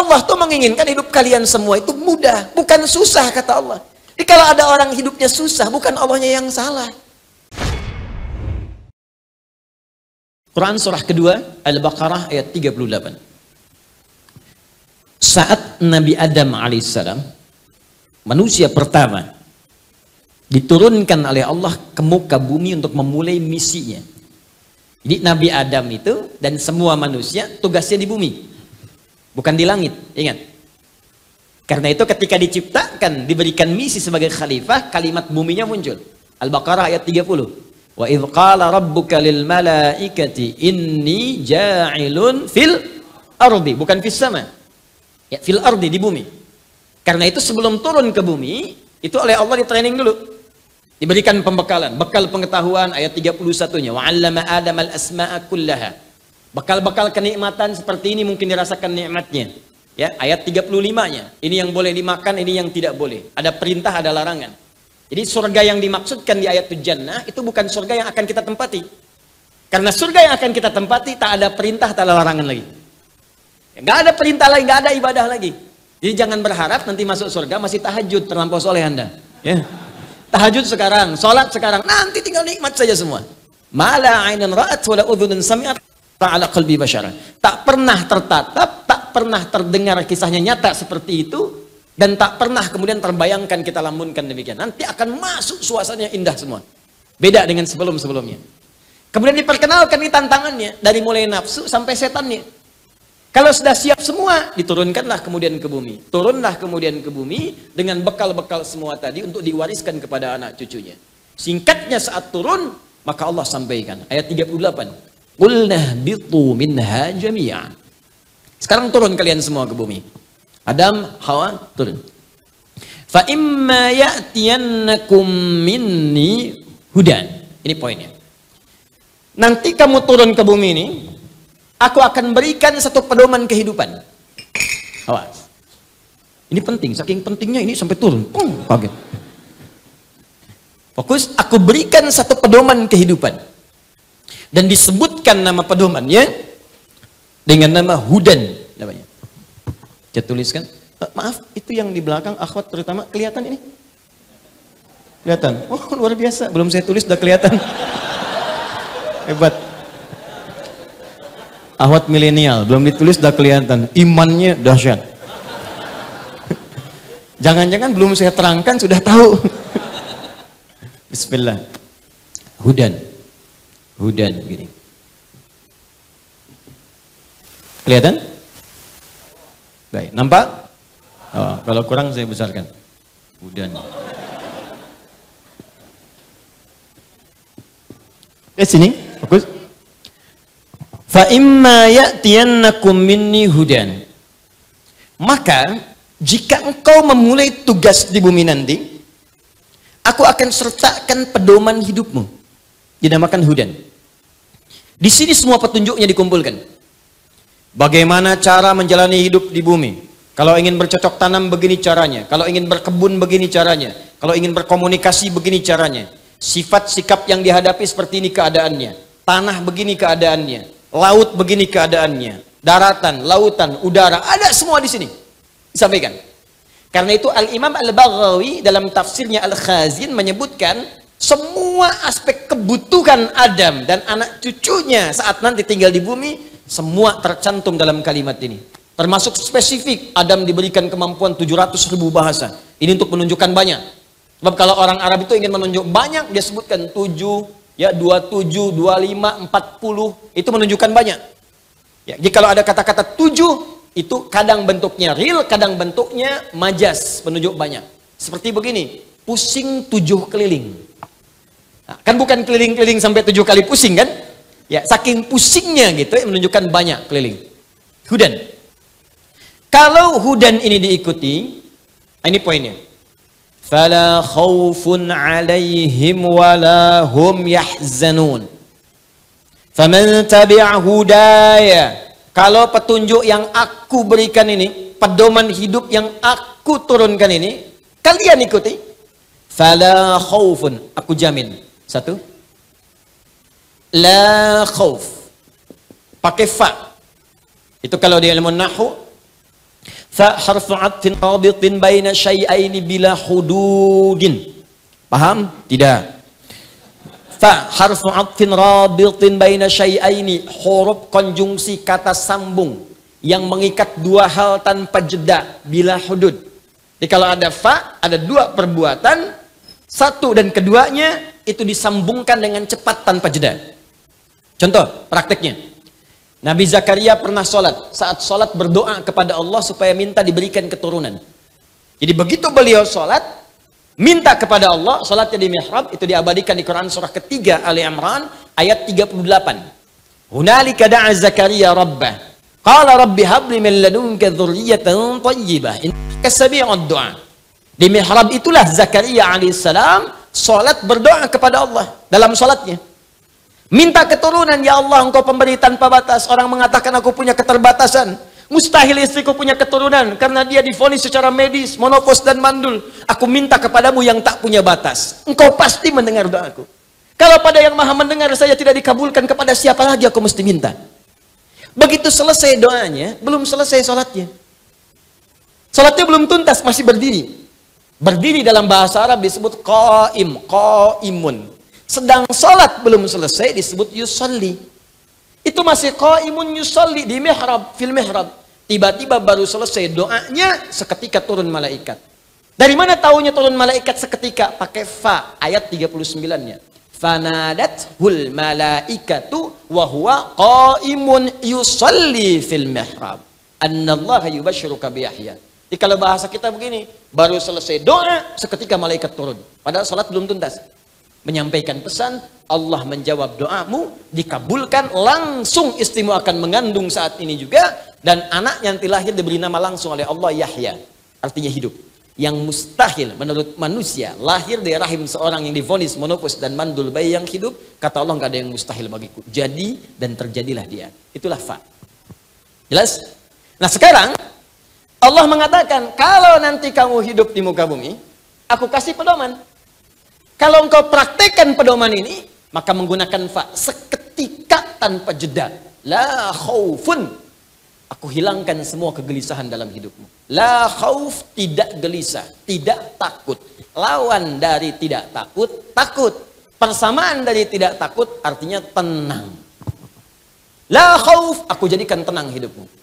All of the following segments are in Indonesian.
Allah tuh menginginkan hidup kalian semua itu mudah, bukan susah, kata Allah. Jadi kalau ada orang hidupnya susah, bukan Allahnya yang salah. Quran surah kedua, Al-Baqarah ayat 38. Saat Nabi Adam alaihissalam, manusia pertama, diturunkan oleh Allah ke muka bumi untuk memulai misinya. Jadi Nabi Adam itu dan semua manusia tugasnya di bumi, bukan di langit. Ingat. Karena itu ketika diciptakan, diberikan misi sebagai khalifah, kalimat buminya muncul. Al-Baqarah ayat 30. Wa idh qala rabbuka lil malaikati inni ja'ilun fil ardi, bukan fis sama. Ya, fil ardi, di bumi. Karena itu sebelum turun ke bumi, itu oleh Allah di training dulu. Diberikan pembekalan, bekal pengetahuan ayat 31-nya. Wa 'allama Adam al-asma'a kullaha. Bekal-bekal kenikmatan seperti ini mungkin dirasakan nikmatnya. Ya, ayat 35-nya. Ini yang boleh dimakan, ini yang tidak boleh. Ada perintah, ada larangan. Jadi surga yang dimaksudkan di ayat Jannah itu bukan surga yang akan kita tempati. Karena surga yang akan kita tempati tak ada perintah, tak ada larangan lagi. Nggak ada perintah lagi, nggak ada ibadah lagi. Jadi jangan berharap nanti masuk surga masih tahajud terlampau soleh Anda. Ya. Tahajud sekarang, sholat sekarang, nanti tinggal nikmat saja semua. Mala 'ainan ra'at wa la udhunun sami'at ta'ala qalbi basyara. Tak pernah tertatap, tak pernah terdengar kisahnya nyata seperti itu. Dan tak pernah kemudian terbayangkan kita lamunkan demikian. Nanti akan masuk suasananya indah semua. Beda dengan sebelum-sebelumnya. Kemudian diperkenalkan ini tantangannya. Dari mulai nafsu sampai setannya. Kalau sudah siap semua, diturunkanlah kemudian ke bumi. Turunlah kemudian ke bumi dengan bekal-bekal semua tadi untuk diwariskan kepada anak cucunya. Singkatnya saat turun, maka Allah sampaikan. Ayat 38. Qulna bitu minha jami'a. Sekarang turun kalian semua ke bumi. Adam, Hawa, turun. Fa imma ya'tiyannakum minni hudan. Ini poinnya. Nanti kamu turun ke bumi ini, aku akan berikan satu pedoman kehidupan. Awas. Ini penting, saking pentingnya ini sampai turun. Kaget. Fokus, aku berikan satu pedoman kehidupan. Dan disebutkan nama pedomannya dengan nama hudan namanya. Saya tuliskan, maaf, itu yang di belakang akhwat terutama kelihatan ini? Kelihatan? Oh, luar biasa, belum saya tulis udah kelihatan. Hebat. Akhwat milenial, belum ditulis udah kelihatan. Imannya dahsyat. Jangan-jangan belum saya terangkan sudah tahu. Bismillah. Hudan. Hudan begini. Kelihatan? Baik, nampak? Oh, kalau kurang saya besarkan. Hudan. Sini, fokus. Fa imma ya'tiyannakum minni hudan. Maka jika engkau memulai tugas di bumi nanti, aku akan sertakan pedoman hidupmu. Dinamakan hudan. Di sini semua petunjuknya dikumpulkan. Bagaimana cara menjalani hidup di bumi? Kalau ingin bercocok tanam begini caranya, kalau ingin berkebun begini caranya, kalau ingin berkomunikasi begini caranya. Sifat sikap yang dihadapi seperti ini keadaannya. Tanah begini keadaannya, laut begini keadaannya, daratan, lautan, udara, ada semua di sini. Disampaikan. Karena itu Al-Imam Al-Baghawi dalam tafsirnya Al-Khazin menyebutkan semua aspek kebutuhan Adam dan anak cucunya saat nanti tinggal di bumi semua tercantum dalam kalimat ini. Termasuk spesifik, Adam diberikan kemampuan 700.000 bahasa. Ini untuk menunjukkan banyak. Sebab kalau orang Arab itu ingin menunjuk banyak, dia sebutkan 7, ya 27, 25, 40. Itu menunjukkan banyak. Ya, jadi kalau ada kata-kata 7, itu kadang bentuknya real, kadang bentuknya majas, menunjuk banyak. Seperti begini, pusing 7 keliling. Nah, kan bukan keliling-keliling sampai 7 kali pusing kan? Ya, saking pusingnya gitu menunjukkan banyak keliling. Hudan. Kalau hudan ini diikuti, ini poinnya. Fala khaufun 'alaihim wala hum yahzanun. Faman tabi'a hudaya. Kalau petunjuk yang aku berikan ini, pedoman hidup yang aku turunkan ini, kalian ikuti. Fala khaufun, aku jamin. Satu. La khauf. Pakai fa. Itu kalau di ilmu nahwu. Fa harfu 'atfin rabitin baina syai'aini bila hududin. Paham? Tidak. Fa harfu 'atfin rabitin baina syai'aini, huruf konjungsi kata sambung yang mengikat dua hal tanpa jeda bila hudud. Jadi kalau ada fa, ada dua perbuatan, satu dan keduanya itu disambungkan dengan cepat tanpa jeda. Contoh prakteknya, Nabi Zakaria pernah sholat. Saat sholat berdoa kepada Allah supaya minta diberikan keturunan. Jadi begitu beliau sholat, minta kepada Allah, sholatnya di mihrab, itu diabadikan di Quran surah ketiga Ali Imran ayat 38. Hunalika da'a Zakaria rabbah, qala rabbi habli min ladunka dzurriyyatan thayyibah innaka sami'ud du'a. Di mihrab itulah Zakaria alaihissalam sholat berdoa kepada Allah dalam sholatnya. Minta keturunan, ya Allah engkau pemberi tanpa batas. Orang mengatakan aku punya keterbatasan. Mustahil istriku punya keturunan karena dia divonis secara medis, monopos dan mandul. Aku minta kepadamu yang tak punya batas. Engkau pasti mendengar doaku. Kalau pada yang maha mendengar saya tidak dikabulkan, kepada siapa lagi aku mesti minta? Begitu selesai doanya, belum selesai sholatnya. Sholatnya belum tuntas, masih berdiri. Berdiri dalam bahasa Arab disebut qaim, qaimun. Sedang sholat belum selesai disebut yusalli. Itu masih qaimun yusalli di mihrab, fil mihrab. Tiba-tiba baru selesai doanya, seketika turun malaikat. Dari mana taunya turun malaikat seketika? Pakai fa, ayat 39-nya. Fanadathul malaikatu wa huwa qaimun yusalli fil mihrab. Annallaha yubashshiruka bi Yahya. Jadi kalau bahasa kita begini, baru selesai doa, seketika malaikat turun. Padahal sholat belum tuntas. Menyampaikan pesan, Allah menjawab doamu, dikabulkan, langsung istrimu akan mengandung saat ini juga, dan anak yang lahir diberi nama langsung oleh Allah Yahya, artinya hidup. Yang mustahil menurut manusia, lahir dari rahim seorang yang divonis monopos dan mandul bayi yang hidup, kata Allah nggak ada yang mustahil bagiku. Jadi dan terjadilah dia. Itulah fa. Jelas? Nah sekarang Allah mengatakan, kalau nanti kamu hidup di muka bumi, aku kasih pedoman. Kalau engkau praktekkan pedoman ini, maka menggunakan fa, seketika tanpa jeda. La khaufun, aku hilangkan semua kegelisahan dalam hidupmu. La khauf, tidak gelisah, tidak takut. Lawan dari tidak takut, takut. Persamaan dari tidak takut artinya tenang. La khauf, aku jadikan tenang hidupmu.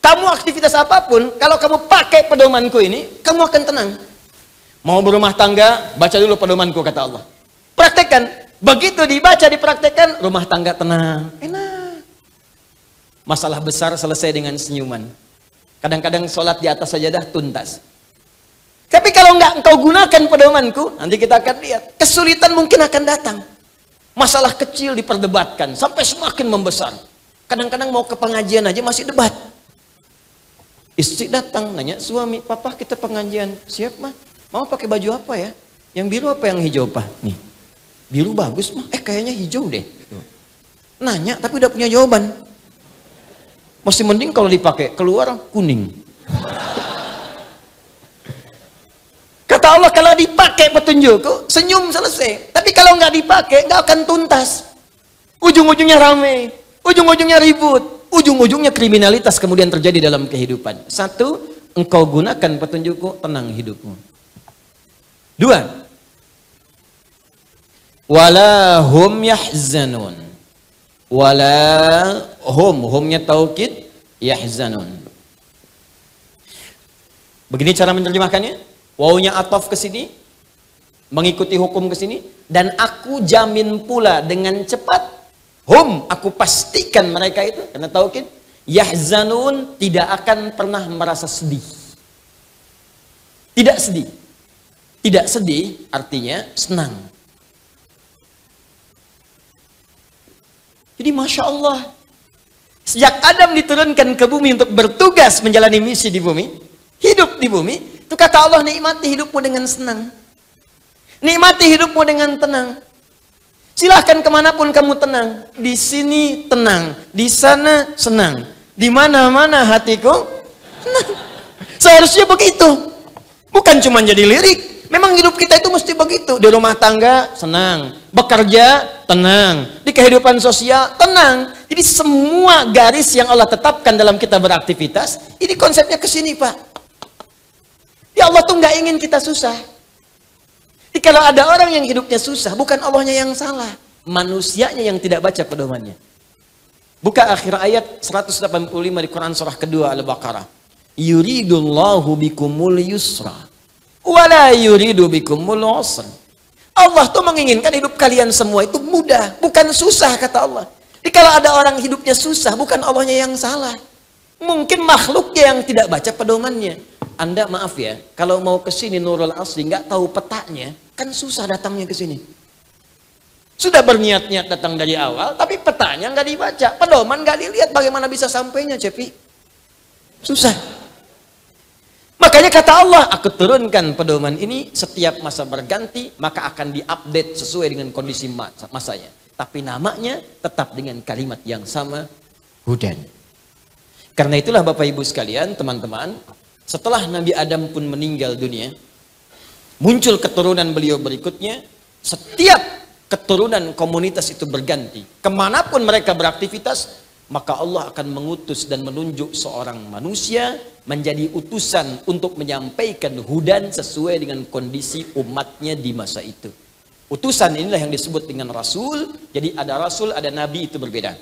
Kamu aktivitas apapun, kalau kamu pakai pedomanku ini, kamu akan tenang. Mau berumah tangga, baca dulu pedomanku, kata Allah. Praktekkan. Begitu dibaca, dipraktekkan, rumah tangga tenang. Enak. Masalah besar selesai dengan senyuman. Kadang-kadang sholat di atas sajadah tuntas. Tapi kalau nggak engkau gunakan pedomanku, nanti kita akan lihat. Kesulitan mungkin akan datang. Masalah kecil diperdebatkan, sampai semakin membesar. Kadang-kadang mau ke pengajian aja masih debat. Istri datang, nanya suami, papa kita pengajian. Siap mah, mau pakai baju apa ya? Yang biru apa yang hijau pak? Nih, biru bagus mah, kayaknya hijau deh. Nanya tapi udah punya jawaban. Masih mending kalau dipakai, keluar kuning. Kata Allah, kalau dipakai petunjukku, senyum selesai. Tapi kalau nggak dipakai, nggak akan tuntas. Ujung-ujungnya rame, ujung-ujungnya ribut. Ujung-ujungnya kriminalitas kemudian terjadi dalam kehidupan. Satu, engkau gunakan petunjukku, tenang hidupmu. Dua, wala hum yahzanun. Wala humnya taukid, yahzanun. Begini cara menerjemahkannya. Wawunya ataf ke sini, mengikuti hukum ke sini, dan aku jamin pula dengan cepat. Hum, aku pastikan mereka itu, karena taukid, yahzanun, tidak akan pernah merasa sedih. Tidak sedih. Tidak sedih artinya senang. Jadi Masya Allah, sejak Adam diturunkan ke bumi untuk bertugas menjalani misi di bumi, hidup di bumi, itu kata Allah, nikmati hidupmu dengan senang. Nikmati hidupmu dengan tenang. Silahkan kemanapun kamu tenang. Di sini tenang, di sana senang, di mana-mana hatiku tenang. Seharusnya begitu. Bukan cuma jadi lirik. Memang hidup kita itu mesti begitu. Di rumah tangga senang, bekerja tenang, di kehidupan sosial tenang. Di Jadi semua garis yang Allah tetapkan dalam kita beraktivitas, ini konsepnya ke sini, Pak. Ya Allah tuh nggak ingin kita susah. Jadi kalau ada orang yang hidupnya susah, bukan Allahnya yang salah, manusianya yang tidak baca pedomannya. Buka akhir ayat 185 di Quran surah kedua Al-Baqarah. Yuridullahu bikumul yusra wala yuridu bikumul usra. Allah tuh menginginkan hidup kalian semua itu mudah, bukan susah, kata Allah. Jadi kalau ada orang hidupnya susah, bukan Allahnya yang salah. Mungkin makhluknya yang tidak baca pedomannya. Anda maaf ya, kalau mau ke sini Nurul Asri nggak tahu petanya, kan susah datangnya ke sini. Sudah berniat-niat datang dari awal, tapi petanya nggak dibaca, pedoman nggak dilihat, bagaimana bisa sampainya, Cepi? Susah. Makanya kata Allah, aku turunkan pedoman ini setiap masa berganti, maka akan diupdate sesuai dengan kondisi masanya. Tapi namanya tetap dengan kalimat yang sama, hudan. Karena itulah Bapak Ibu sekalian, teman-teman, setelah Nabi Adam pun meninggal dunia, muncul keturunan beliau berikutnya, setiap keturunan komunitas itu berganti. Kemanapun mereka beraktivitas, maka Allah akan mengutus dan menunjuk seorang manusia menjadi utusan untuk menyampaikan hudan sesuai dengan kondisi umatnya di masa itu. Utusan inilah yang disebut dengan Rasul. Jadi ada Rasul, ada Nabi, itu berbeda.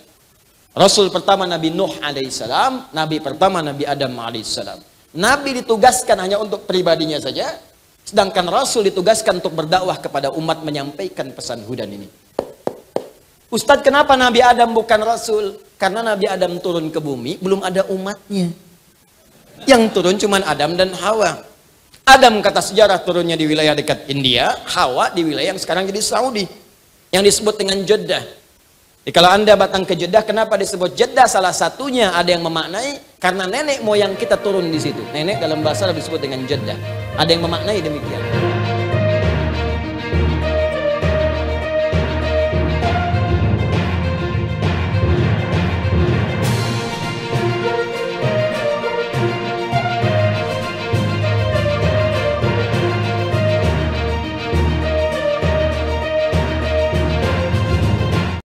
Rasul pertama Nabi Nuh alaihissalam, Nabi pertama Nabi Adam alaihissalam. Nabi ditugaskan hanya untuk pribadinya saja, sedangkan Rasul ditugaskan untuk berdakwah kepada umat menyampaikan pesan hudan ini. Ustadz, kenapa Nabi Adam bukan Rasul? Karena Nabi Adam turun ke bumi, belum ada umatnya. Yang turun cuma Adam dan Hawa. Adam kata sejarah turunnya di wilayah dekat India, Hawa di wilayah yang sekarang jadi Saudi, yang disebut dengan Jeddah. Jadi kalau Anda datang ke Jeddah, kenapa disebut Jeddah? Salah satunya ada yang memaknai karena nenek moyang kita turun di situ. Nenek dalam bahasa Arab disebut dengan Jeddah. Ada yang memaknai demikian.